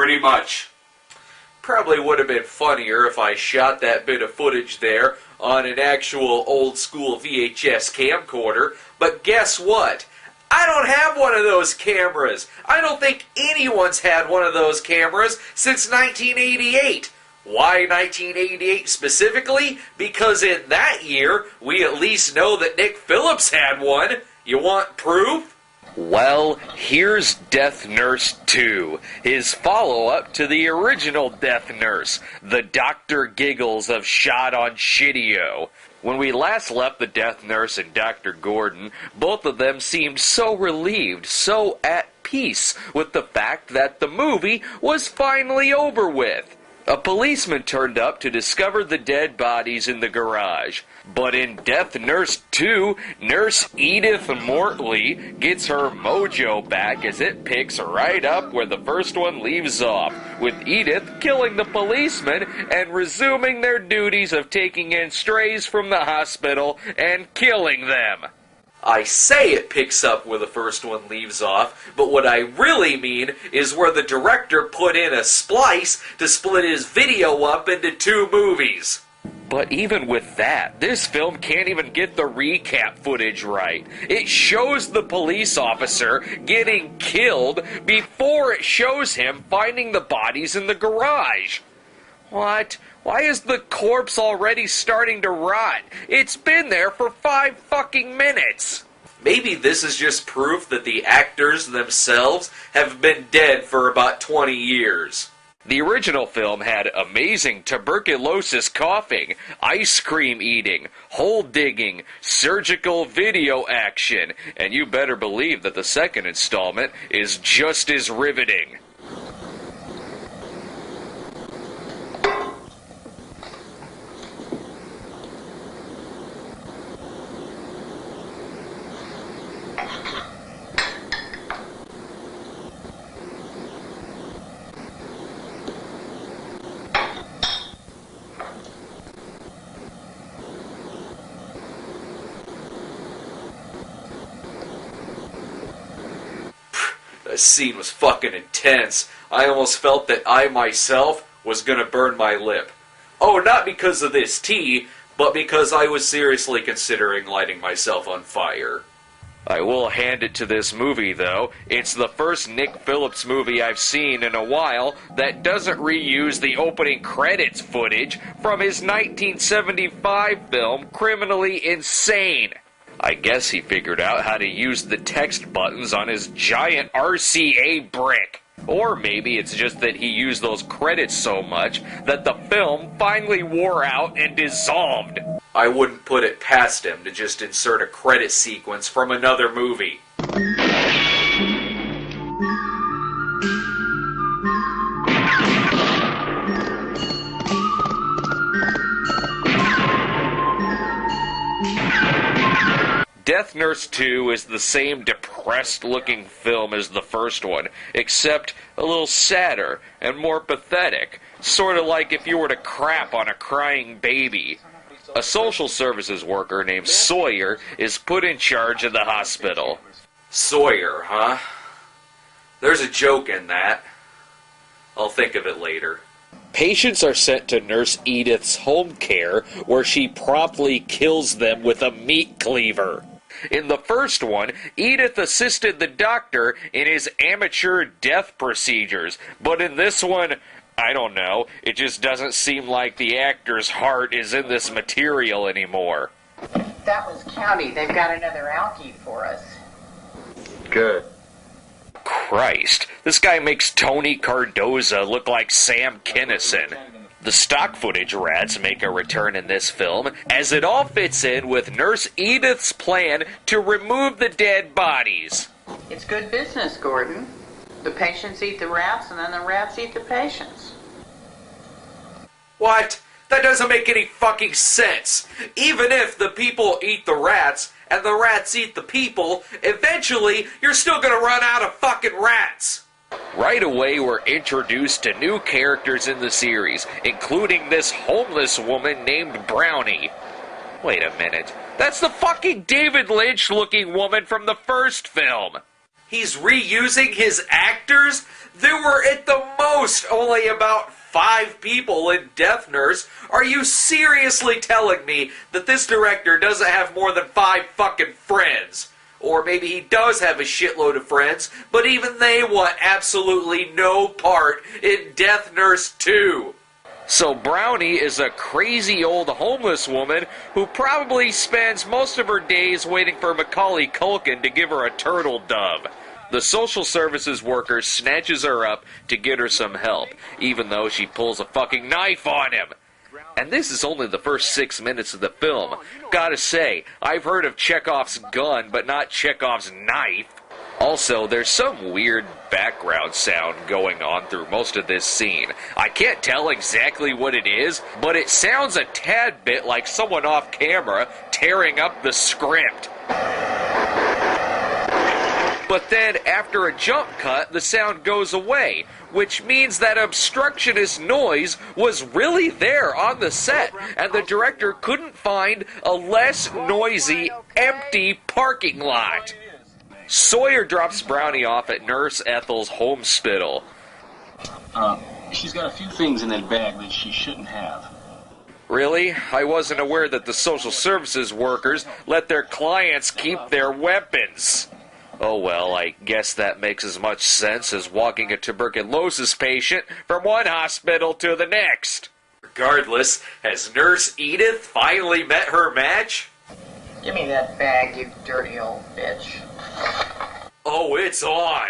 pretty much. Probably would have been funnier if I shot that bit of footage there on an actual old-school VHS camcorder, but guess what? I don't have one of those cameras. I don't think anyone's had one of those cameras since 1988. Why 1988 specifically? Because in that year, we at least know that Nick Phillips had one. You want proof? Well, here's Death Nurse 2, his follow-up to the original Death Nurse, the Dr. Giggles of Shot on Shitty-O. When we last left the Death Nurse and Dr. Gordon, both of them seemed so relieved, so at peace with the fact that the movie was finally over with. A policeman turned up to discover the dead bodies in the garage. But in Death Nurse 2, Nurse Edith Mortley gets her mojo back as it picks right up where the first one leaves off, with Edith killing the policeman and resuming their duties of taking in strays from the hospital and killing them. I say it picks up where the first one leaves off, but what I really mean is where the director put in a splice to split his video up into 2 movies. But even with that, this film can't even get the recap footage right. It shows the police officer getting killed before it shows him finding the bodies in the garage. What? Why is the corpse already starting to rot? It's been there for 5 fucking minutes. Maybe this is just proof that the actors themselves have been dead for about 20 years. The original film had amazing tuberculosis coughing, ice cream eating, hole digging, surgical video action, and you better believe that the second installment is just as riveting. The scene was fucking intense. I almost felt that I myself was gonna burn my lip. Oh, not because of this tea, but because I was seriously considering lighting myself on fire. I will hand it to this movie, though. It's the first Nick Phillips movie I've seen in a while that doesn't reuse the opening credits footage from his 1975 film, Criminally Insane. I guess he figured out how to use the text buttons on his giant RCA brick. Or maybe it's just that he used those credits so much that the film finally wore out and dissolved. I wouldn't put it past him to just insert a credit sequence from another movie. Death Nurse 2 is the same depressed-looking film as the first one, except a little sadder and more pathetic, sort of like if you were to crap on a crying baby. A social services worker named Sawyer is put in charge of the hospital. Sawyer, huh? There's a joke in that. I'll think of it later. Patients are sent to Nurse Edith's home care, where she promptly kills them with a meat cleaver. In the first one, Edith assisted the doctor in his amateur death procedures, but in this one, I don't know, it just doesn't seem like the actor's heart is in this material anymore. That was County. They've got another alky for us. Good. Christ, this guy makes Tony Cardoza look like Sam Kinison. The stock footage rats make a return in this film, as it all fits in with Nurse Edith's plan to remove the dead bodies. It's good business, Gordon. The patients eat the rats, and then the rats eat the patients. What? That doesn't make any fucking sense. Even if the people eat the rats, and the rats eat the people, eventually you're still gonna run out of fucking rats. Right away, we're introduced to new characters in the series, including this homeless woman named Brownie. Wait a minute. That's the fucking David Lynch-looking woman from the first film. He's reusing his actors? There were at the most only about 5 people in Death Nurse. Are you seriously telling me that this director doesn't have more than 5 fucking friends? Or maybe he does have a shitload of friends, but even they want absolutely no part in Death Nurse 2. So Brownie is a crazy old homeless woman who probably spends most of her days waiting for Macaulay Culkin to give her a turtle dove. The social services worker snatches her up to get her some help, even though she pulls a fucking knife on him. And this is only the first 6 minutes of the film. Gotta say, I've heard of Chekhov's gun, but not Chekhov's knife. Also, there's some weird background sound going on through most of this scene. I can't tell exactly what it is, but it sounds a tad bit like someone off camera tearing up the script. But then, after a jump cut, the sound goes away, which means that obstructionist noise was really there on the set, and the director couldn't find a less noisy, empty parking lot. Sawyer drops Brownie off at Nurse Ethel's hospital. She's got a few things in that bag that she shouldn't have. Really? I wasn't aware that the social services workers let their clients keep their weapons. Oh well, I guess that makes as much sense as walking a tuberculosis patient from one hospital to the next. Regardless, has Nurse Edith finally met her match? Give me that bag, you dirty old bitch. Oh, it's on!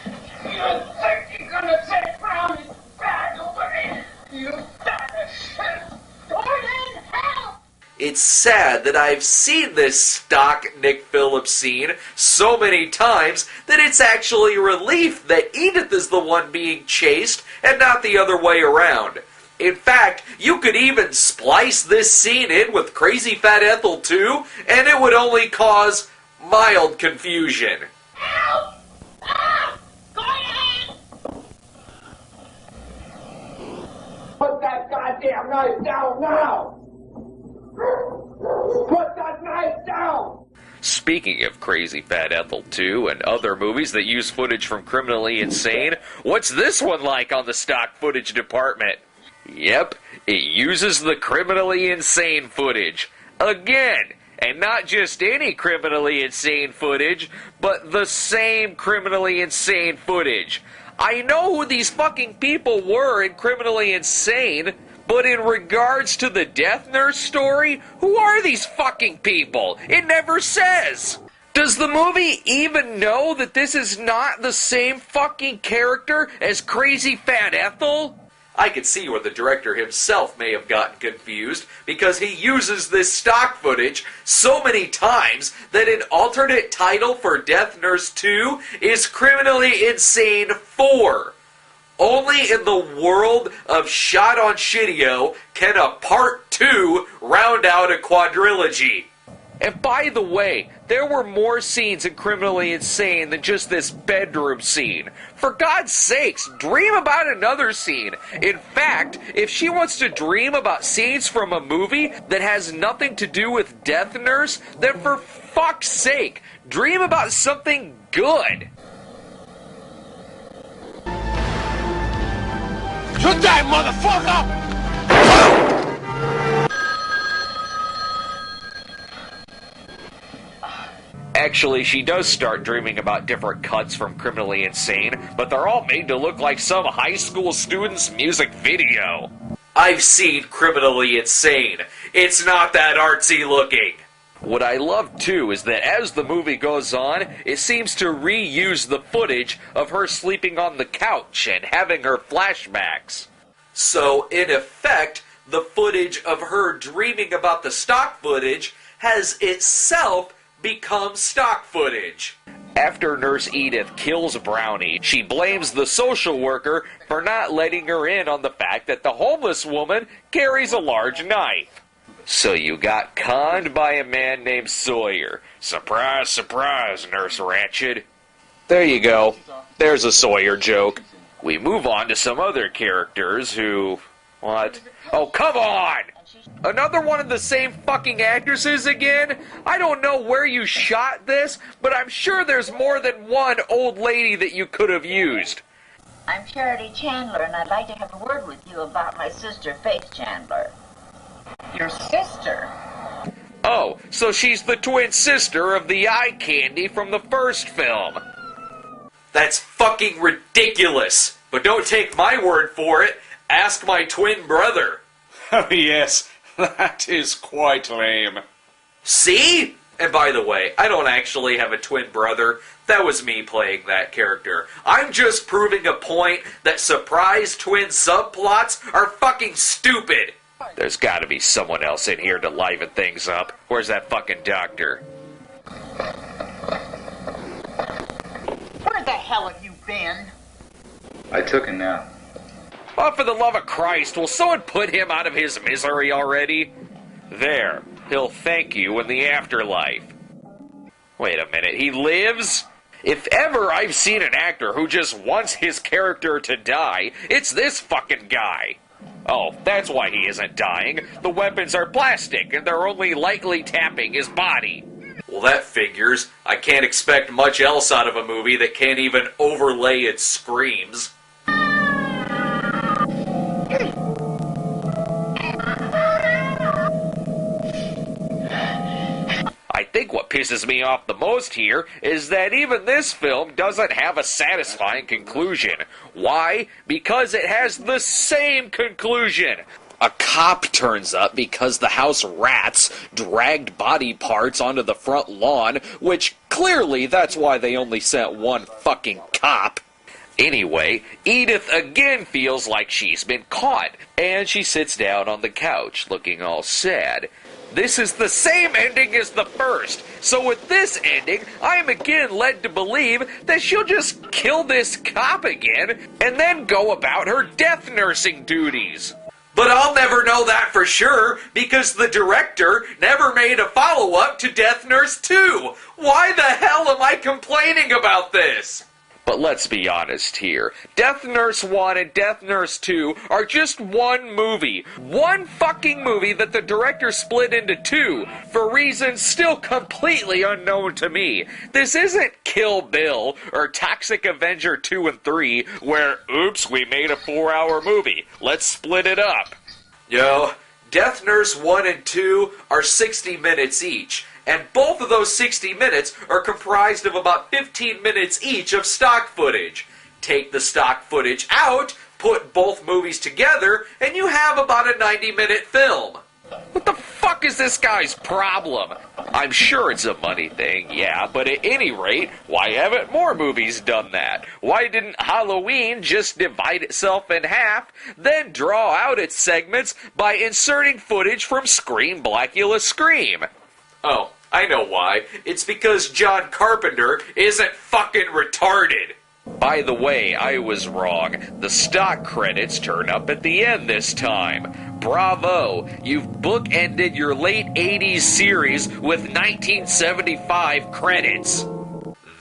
You think you're gonna take Brownie's bag away? You better shit! Gordon, help! It's sad that I've seen this stock Nick Phillips scene so many times that it's actually a relief that Edith is the one being chased and not the other way around. In fact, you could even splice this scene in with Crazy Fat Ethel too, and it would only cause mild confusion. Help! Ah! Gordon! Put that goddamn knife down now! Put that knife down! Speaking of Crazy Fat Ethel 2 and other movies that use footage from Criminally Insane, what's this one like on the stock footage department? Yep, it uses the Criminally Insane footage. Again, and not just any Criminally Insane footage, but the same Criminally Insane footage. I know who these fucking people were in Criminally Insane, but in regards to the Death Nurse story, who are these fucking people? It never says. Does the movie even know that this is not the same fucking character as Crazy Fat Ethel? I could see where the director himself may have gotten confused, because he uses this stock footage so many times that an alternate title for Death Nurse 2 is Criminally Insane 4. Only in the world of Shot on Shitio can a Part 2 round out a quadrilogy. And by the way, there were more scenes in Criminally Insane than just this bedroom scene. For God's sakes, dream about another scene. In fact, if she wants to dream about scenes from a movie that has nothing to do with Death Nurse, then for fuck's sake, dream about something good. Shoot that motherfucker! Actually, she does start dreaming about different cuts from Criminally Insane, but they're all made to look like some high school student's music video. I've seen Criminally Insane. It's not that artsy looking. What I love too is that as the movie goes on, it seems to reuse the footage of her sleeping on the couch and having her flashbacks. So, in effect, the footage of her dreaming about the stock footage has itself become stock footage. After Nurse Edith kills Brownie, she blames the social worker for not letting her in on the fact that the homeless woman carries a large knife. So you got conned by a man named Sawyer. Surprise, surprise, Nurse Ratched. There you go. There's a Sawyer joke. We move on to some other characters who... What? Oh, come on! Another one of the same fucking actresses again? I don't know where you shot this, but I'm sure there's more than one old lady that you could have used. I'm Charity Chandler, and I'd like to have a word with you about my sister, Faith Chandler. Your sister? Oh, so she's the twin sister of the eye candy from the first film. That's fucking ridiculous. But don't take my word for it. Ask my twin brother. Oh, yes, that is quite lame. See? And by the way, I don't actually have a twin brother. That was me playing that character. I'm just proving a point that surprise twin subplots are fucking stupid. There's gotta be someone else in here to liven things up. Where's that fucking doctor? Where the hell have you been? I took a nap. Oh, for the love of Christ, will someone put him out of his misery already? There. He'll thank you in the afterlife. Wait a minute, he lives? If ever I've seen an actor who just wants his character to die, it's this fucking guy. Oh, that's why he isn't dying. The weapons are plastic, and they're only lightly tapping his body. Well, that figures. I can't expect much else out of a movie that can't even overlay its screams. I think what pisses me off the most here is that even this film doesn't have a satisfying conclusion. Why? Because it has the same conclusion. A cop turns up because the house rats dragged body parts onto the front lawn, which clearly that's why they only sent one fucking cop. Anyway, Edith again feels like she's been caught, and she sits down on the couch looking all sad. This is the same ending as the first, so with this ending, I am again led to believe that she'll just kill this cop again, and then go about her death nursing duties. But I'll never know that for sure, because the director never made a follow-up to Death Nurse 2. Why the hell am I complaining about this? But let's be honest here. Death Nurse 1 and Death Nurse 2 are just one movie. One fucking movie that the director split into two, for reasons still completely unknown to me. This isn't Kill Bill or Toxic Avenger 2 and 3, where, oops, we made a 4-hour movie. Let's split it up. Yo, Death Nurse 1 and 2 are 60 minutes each. And both of those 60 minutes are comprised of about 15 minutes each of stock footage. Take the stock footage out, put both movies together, and you have about a 90-minute film. What the fuck is this guy's problem? I'm sure it's a money thing, yeah, but at any rate, why haven't more movies done that? Why didn't Halloween just divide itself in half, then draw out its segments by inserting footage from Scream Blackula Scream? Oh, I know why. It's because John Carpenter isn't fucking retarded. By the way, I was wrong. The stock credits turn up at the end this time. Bravo! You've bookended your late 80s series with 1975 credits.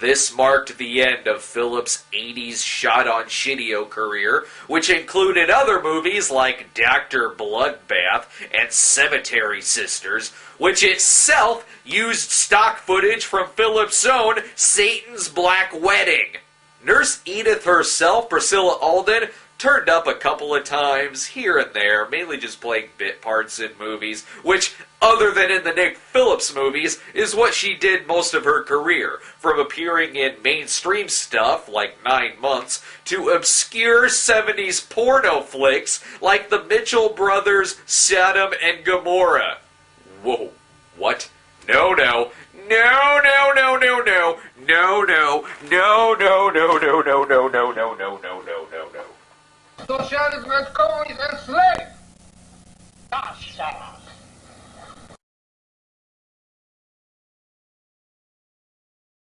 This marked the end of Phillips' 80s shot-on-shitio career, which included other movies like Dr. Bloodbath and Cemetery Sisters, which itself used stock footage from Phillips' own Satan's Black Wedding. Nurse Edith herself, Priscilla Alden, turned up a couple of times, here and there, mainly just playing bit parts in movies, which, other than in the Nick Phillips movies, is what she did most of her career, from appearing in mainstream stuff like 9 Months, to obscure 70s porno flicks like the Mitchell Brothers' Sodom and Gomorrah. Whoa, what? No, no. No, no, no, no, no. No, no. No, no, no, no, no, no, no, no, no, no, no, no, no. Socialism has always enslaved. Ah, shut up.